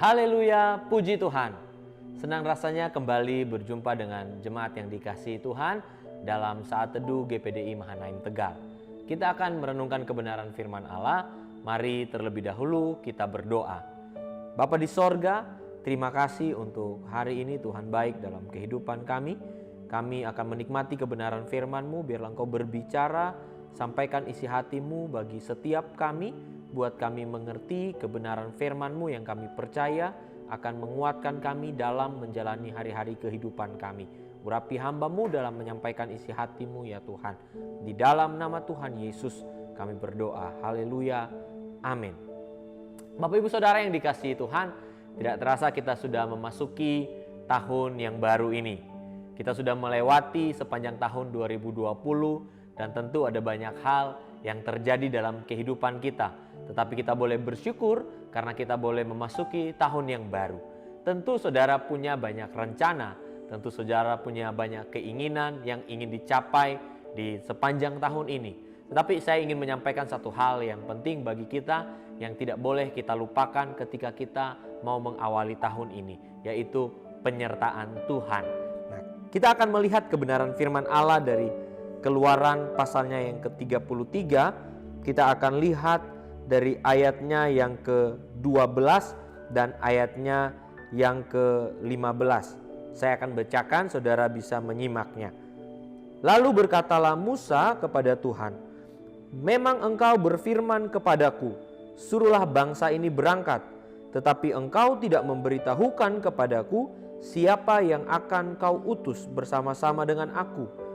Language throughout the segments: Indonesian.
Haleluya, puji Tuhan. Senang rasanya kembali berjumpa dengan jemaat yang dikasihi Tuhan dalam saat teduh GPDI Mahanaim Tegal. Kita akan merenungkan kebenaran firman Allah. Mari terlebih dahulu kita berdoa. Bapa di sorga, terima kasih untuk hari ini Tuhan baik dalam kehidupan kami. Kami akan menikmati kebenaran firman-Mu, biarlah Engkau berbicara, sampaikan isi hati-Mu bagi setiap kami. Buat kami mengerti kebenaran firman-Mu yang kami percaya akan menguatkan kami dalam menjalani hari-hari kehidupan kami. Urapi hamba-Mu dalam menyampaikan isi hati-Mu ya Tuhan. Di dalam nama Tuhan Yesus kami berdoa. Haleluya. Amin. Bapak Ibu Saudara yang dikasihi Tuhan, tidak terasa kita sudah memasuki tahun yang baru ini. Kita sudah melewati sepanjang tahun 2020 dan tentu ada banyak hal yang terjadi dalam kehidupan kita. Tetapi kita boleh bersyukur karena kita boleh memasuki tahun yang baru. Tentu saudara punya banyak rencana, tentu saudara punya banyak keinginan yang ingin dicapai di sepanjang tahun ini. Tetapi saya ingin menyampaikan satu hal yang penting bagi kita yang tidak boleh kita lupakan ketika kita mau mengawali tahun ini, yaitu penyertaan Tuhan. Nah, kita akan melihat kebenaran firman Allah dari Keluaran pasalnya yang ke-33. Kita akan lihat dari ayatnya yang ke-12 dan ayatnya yang ke-15. Saya akan bacakan, saudara bisa menyimaknya. Lalu berkatalah Musa kepada Tuhan, "Memang engkau berfirman kepadaku, suruhlah bangsa ini berangkat, tetapi engkau tidak memberitahukan kepadaku siapa yang akan kau utus bersama-sama dengan aku.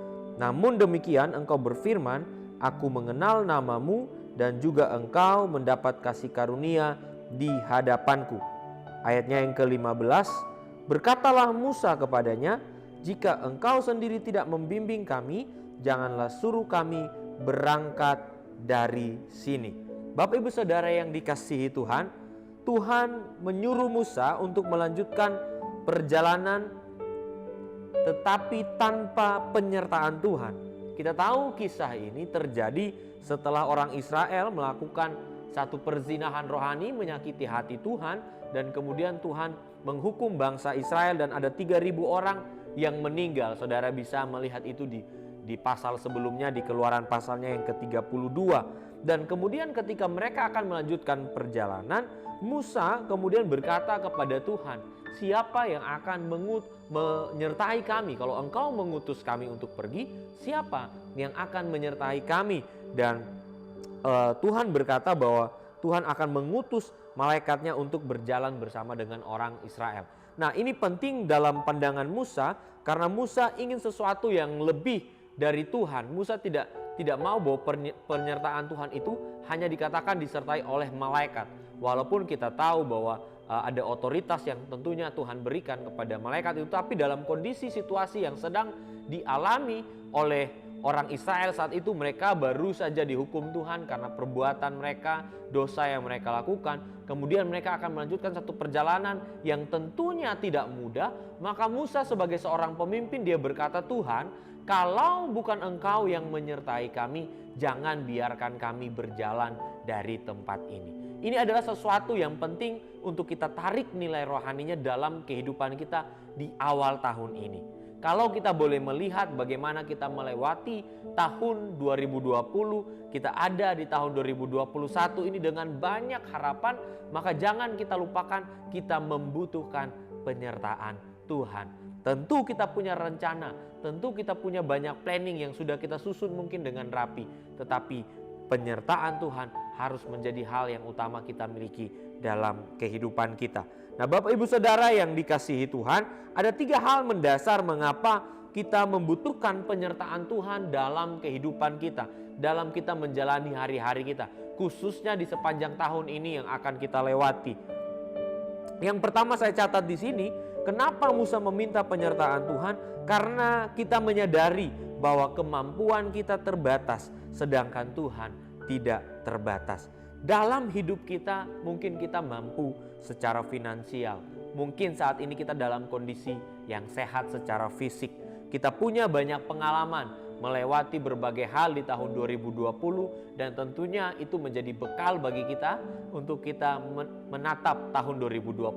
Namun demikian engkau berfirman, aku mengenal namamu dan juga engkau mendapat kasih karunia di hadapanku." Ayatnya yang ke-15, berkatalah Musa kepadanya, "Jika engkau sendiri tidak membimbing kami, janganlah suruh kami berangkat dari sini." Bapak Ibu Saudara yang dikasihi Tuhan, Tuhan menyuruh Musa untuk melanjutkan perjalanan tetapi tanpa penyertaan Tuhan. Kita tahu kisah ini terjadi setelah orang Israel melakukan satu perzinahan rohani, menyakiti hati Tuhan, dan kemudian Tuhan menghukum bangsa Israel dan ada 3.000 orang yang meninggal. Saudara bisa melihat itu di pasal sebelumnya, di Keluaran pasalnya yang ke-32. Dan kemudian ketika mereka akan melanjutkan perjalanan, Musa kemudian berkata kepada Tuhan, "Siapa yang akan menyertai kami? Kalau engkau mengutus kami untuk pergi, siapa yang akan menyertai kami?" Dan Tuhan berkata bahwa Tuhan akan mengutus malaikatnya untuk berjalan bersama dengan orang Israel. Nah, ini penting dalam pandangan Musa karena Musa ingin sesuatu yang lebih dari Tuhan. Musa tidak mau bahwa penyertaan Tuhan itu hanya dikatakan disertai oleh malaikat. Walaupun kita tahu bahwa ada otoritas yang tentunya Tuhan berikan kepada malaikat itu, tapi dalam kondisi situasi yang sedang dialami oleh orang Israel saat itu, mereka baru saja dihukum Tuhan karena perbuatan mereka, dosa yang mereka lakukan. Kemudian mereka akan melanjutkan satu perjalanan yang tentunya tidak mudah. Maka Musa sebagai seorang pemimpin, dia berkata, "Tuhan, kalau bukan engkau yang menyertai kami, jangan biarkan kami berjalan dari tempat ini." Ini adalah sesuatu yang penting untuk kita tarik nilai rohaninya dalam kehidupan kita di awal tahun ini. Kalau kita boleh melihat bagaimana kita melewati tahun 2020, kita ada di tahun 2021 ini dengan banyak harapan, maka jangan kita lupakan kita membutuhkan penyertaan Tuhan. Tentu kita punya rencana, tentu kita punya banyak planning yang sudah kita susun mungkin dengan rapi, tetapi penyertaan Tuhan harus menjadi hal yang utama kita miliki dalam kehidupan kita. Nah, Bapak Ibu Saudara yang dikasihi Tuhan, ada 3 hal mendasar mengapa kita membutuhkan penyertaan Tuhan dalam kehidupan kita, dalam kita menjalani hari-hari kita, khususnya di sepanjang tahun ini yang akan kita lewati. Yang pertama saya catat di sini, kenapa Musa meminta penyertaan Tuhan? Karena kita menyadari bahwa kemampuan kita terbatas, sedangkan Tuhan tidak terbatas. Dalam hidup kita mungkin kita mampu secara finansial, mungkin saat ini kita dalam kondisi yang sehat secara fisik, kita punya banyak pengalaman, melewati berbagai hal di tahun 2020, dan tentunya itu menjadi bekal bagi kita untuk kita menatap tahun 2021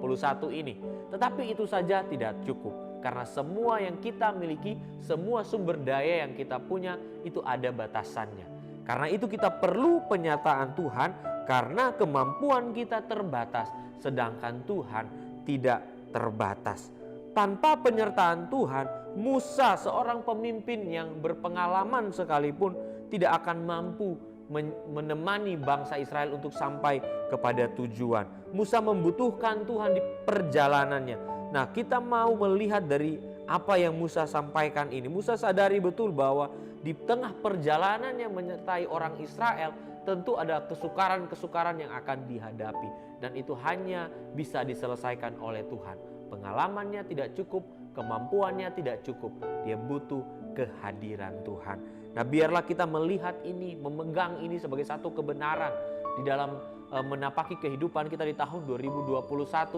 ini. Tetapi itu saja tidak cukup, karena semua yang kita miliki, semua sumber daya yang kita punya itu ada batasannya. Karena itu kita perlu penyataan Tuhan, karena kemampuan kita terbatas, sedangkan Tuhan tidak terbatas. Tanpa penyertaan Tuhan, Musa, seorang pemimpin yang berpengalaman sekalipun, tidak akan mampu menemani bangsa Israel untuk sampai kepada tujuan. Musa membutuhkan Tuhan di perjalanannya. Nah, kita mau melihat dari apa yang Musa sampaikan ini. Musa sadari betul bahwa di tengah perjalanan yang menyertai orang Israel, tentu ada kesukaran-kesukaran yang akan dihadapi, dan itu hanya bisa diselesaikan oleh Tuhan. Pengalamannya tidak cukup, kemampuannya tidak cukup, dia butuh kehadiran Tuhan. Nah, biarlah kita melihat ini, memegang ini sebagai satu kebenaran di dalam menapaki kehidupan kita di tahun 2021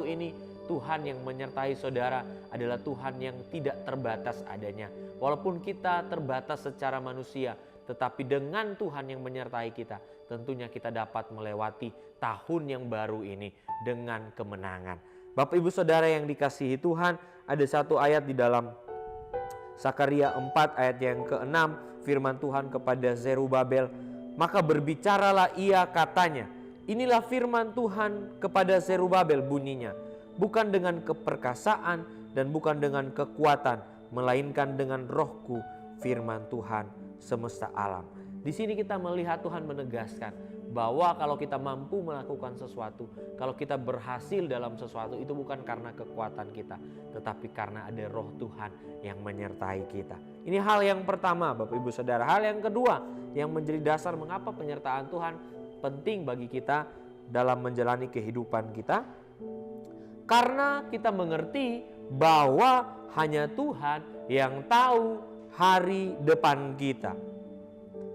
ini. Tuhan yang menyertai saudara adalah Tuhan yang tidak terbatas adanya. Walaupun kita terbatas secara manusia, tetapi dengan Tuhan yang menyertai kita, tentunya kita dapat melewati tahun yang baru ini dengan kemenangan. Bapak Ibu Saudara yang dikasihi Tuhan, ada satu ayat di dalam Sakaria 4 ayat yang ke-6, firman Tuhan kepada Zerubabel, maka berbicaralah ia katanya, inilah firman Tuhan kepada Zerubabel bunyinya, bukan dengan keperkasaan dan bukan dengan kekuatan, melainkan dengan rohku, firman Tuhan semesta alam. Di sini kita melihat Tuhan menegaskan bahwa kalau kita mampu melakukan sesuatu, kalau kita berhasil dalam sesuatu, itu bukan karena kekuatan kita, tetapi karena ada roh Tuhan yang menyertai kita. Ini hal yang pertama, Bapak Ibu Saudara. Hal yang kedua yang menjadi dasar mengapa penyertaan Tuhan penting bagi kita dalam menjalani kehidupan kita, karena kita mengerti bahwa hanya Tuhan yang tahu hari depan kita.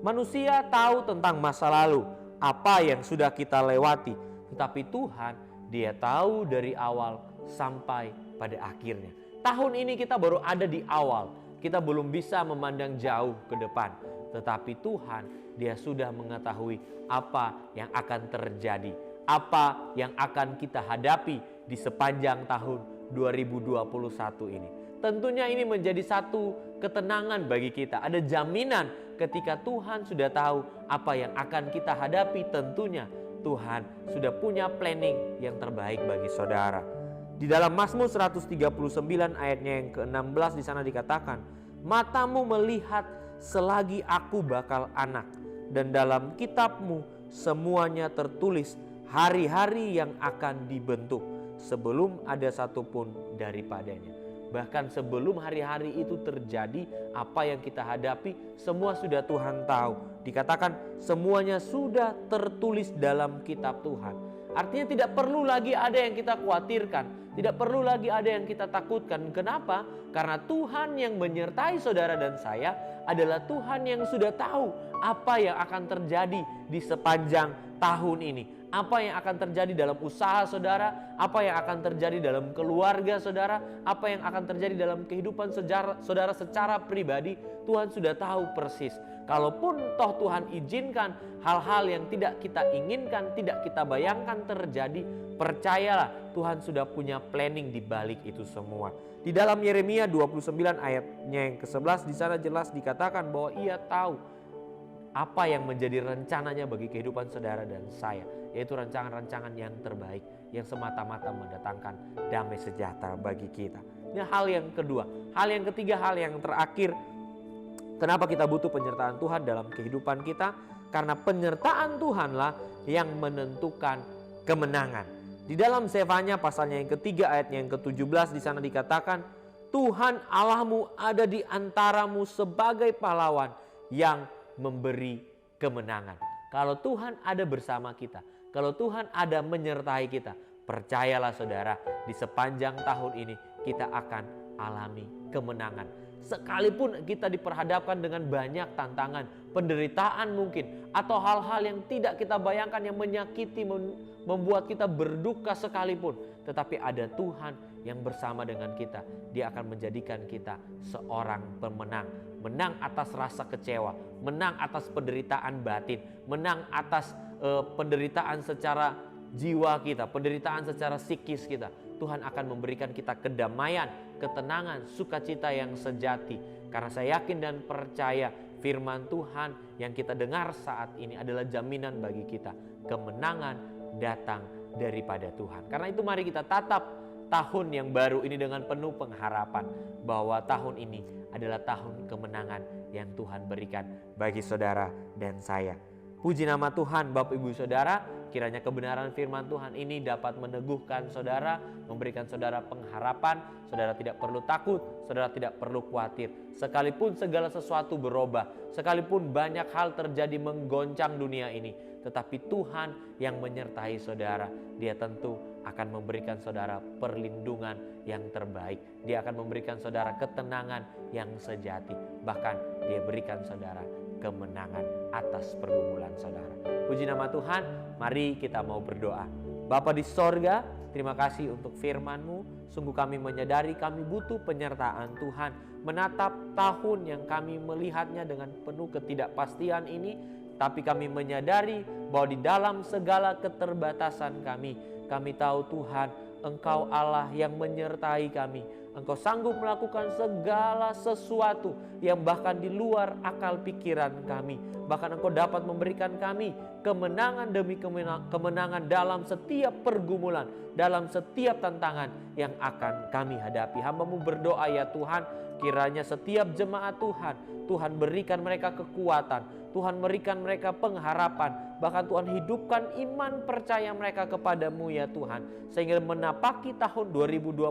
Manusia tahu tentang masa lalu, apa yang sudah kita lewati, tetapi Tuhan, Dia tahu dari awal sampai pada akhirnya. Tahun ini kita baru ada di awal, kita belum bisa memandang jauh ke depan, tetapi Tuhan, Dia sudah mengetahui apa yang akan terjadi, apa yang akan kita hadapi di sepanjang tahun 2021 ini. Tentunya ini menjadi satu ketenangan bagi kita. Ada jaminan ketika Tuhan sudah tahu apa yang akan kita hadapi, tentunya Tuhan sudah punya planning yang terbaik bagi saudara. Di dalam Mazmur 139 ayatnya yang ke-16 di sana dikatakan, matamu melihat selagi aku bakal anak, dan dalam kitabmu semuanya tertulis hari-hari yang akan dibentuk sebelum ada satupun daripadanya. Bahkan sebelum hari-hari itu terjadi, apa yang kita hadapi semua sudah Tuhan tahu. Dikatakan semuanya sudah tertulis dalam kitab Tuhan. Artinya tidak perlu lagi ada yang kita khawatirkan, tidak perlu lagi ada yang kita takutkan. Kenapa? Karena Tuhan yang menyertai saudara dan saya adalah Tuhan yang sudah tahu apa yang akan terjadi di sepanjang tahun ini. Apa yang akan terjadi dalam usaha saudara, apa yang akan terjadi dalam keluarga saudara, apa yang akan terjadi dalam kehidupan saudara secara pribadi, Tuhan sudah tahu persis. Kalaupun toh Tuhan izinkan hal-hal yang tidak kita inginkan, tidak kita bayangkan terjadi, percayalah Tuhan sudah punya planning di balik itu semua. Di dalam Yeremia 29 ayatnya yang ke-11 di sana jelas dikatakan bahwa Ia tahu apa yang menjadi rencananya bagi kehidupan saudara dan saya, yaitu rancangan-rancangan yang terbaik yang semata-mata mendatangkan damai sejahtera bagi kita. Ini hal yang kedua. Hal yang ketiga, hal yang terakhir, kenapa kita butuh penyertaan Tuhan dalam kehidupan kita? Karena penyertaan Tuhanlah yang menentukan kemenangan. Di dalam Zefanya pasalnya yang ketiga ayatnya yang ke-17 di sana dikatakan, Tuhan Allahmu ada di antaramu sebagai pahlawan yang memberi kemenangan. Kalau Tuhan ada bersama kita, kalau Tuhan ada menyertai kita, percayalah saudara, di sepanjang tahun ini kita akan alami kemenangan. Sekalipun kita diperhadapkan dengan banyak tantangan, penderitaan mungkin, atau hal-hal yang tidak kita bayangkan yang menyakiti, membuat kita berduka sekalipun, tetapi ada Tuhan yang bersama dengan kita. Dia akan menjadikan kita seorang pemenang. menang atas rasa kecewa, menang atas penderitaan batin, menang atas penderitaan secara jiwa kita, penderitaan secara psikis kita. Tuhan akan memberikan kita kedamaian, ketenangan, sukacita yang sejati. Karena saya yakin dan percaya firman Tuhan yang kita dengar saat ini adalah jaminan bagi kita. Kemenangan datang daripada Tuhan. Karena itu mari kita tatap tahun yang baru ini dengan penuh pengharapan bahwa tahun ini adalah tahun kemenangan yang Tuhan berikan bagi saudara dan saya. Puji nama Tuhan, Bapak Ibu Saudara, kiranya kebenaran firman Tuhan ini dapat meneguhkan saudara, memberikan saudara pengharapan. Saudara tidak perlu takut, saudara tidak perlu khawatir. Sekalipun segala sesuatu berubah, sekalipun banyak hal terjadi menggoncang dunia ini, tetapi Tuhan yang menyertai saudara. Dia tentu akan memberikan saudara perlindungan yang terbaik. Dia akan memberikan saudara ketenangan yang sejati. Bahkan dia berikan saudara kemenangan atas pergumulan saudara. Puji nama Tuhan, mari kita mau berdoa. Bapa di sorga, terima kasih untuk firman-Mu. Sungguh kami menyadari kami butuh penyertaan Tuhan. Menatap tahun yang kami melihatnya dengan penuh ketidakpastian ini, tapi kami menyadari bahwa di dalam segala keterbatasan kami tahu Tuhan, Engkau Allah yang menyertai kami. Engkau sanggup melakukan segala sesuatu yang bahkan di luar akal pikiran kami. Bahkan Engkau dapat memberikan kami kemenangan demi kemenangan dalam setiap pergumulan, dalam setiap tantangan yang akan kami hadapi. Hamba-Mu berdoa ya Tuhan, kiranya setiap jemaat Tuhan berikan mereka kekuatan, Tuhan berikan mereka pengharapan, bahkan Tuhan hidupkan iman percaya mereka kepadamu ya Tuhan, sehingga menapaki tahun 2021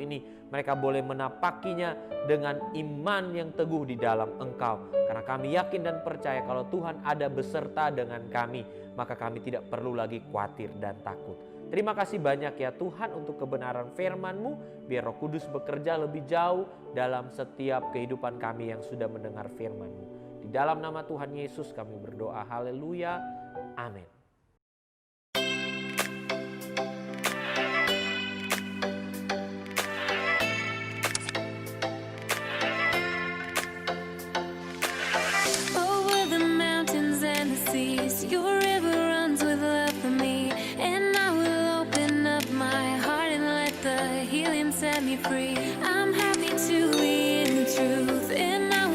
ini mereka boleh menapakinya dengan iman yang teguh di dalam Engkau. Karena kami yakin dan percaya kalau Tuhan ada beserta dengan kami, maka kami tidak perlu lagi khawatir dan takut. Terima kasih banyak ya Tuhan untuk kebenaran firman-Mu. Biar Roh Kudus bekerja lebih jauh dalam setiap kehidupan kami yang sudah mendengar firman-Mu. Di dalam nama Tuhan Yesus kami berdoa. Haleluya. Amin. Over the mountains and the seas, your river runs with love for me. And I will open up my heart and let the healing set me free. I'm happy to be in the truth, and I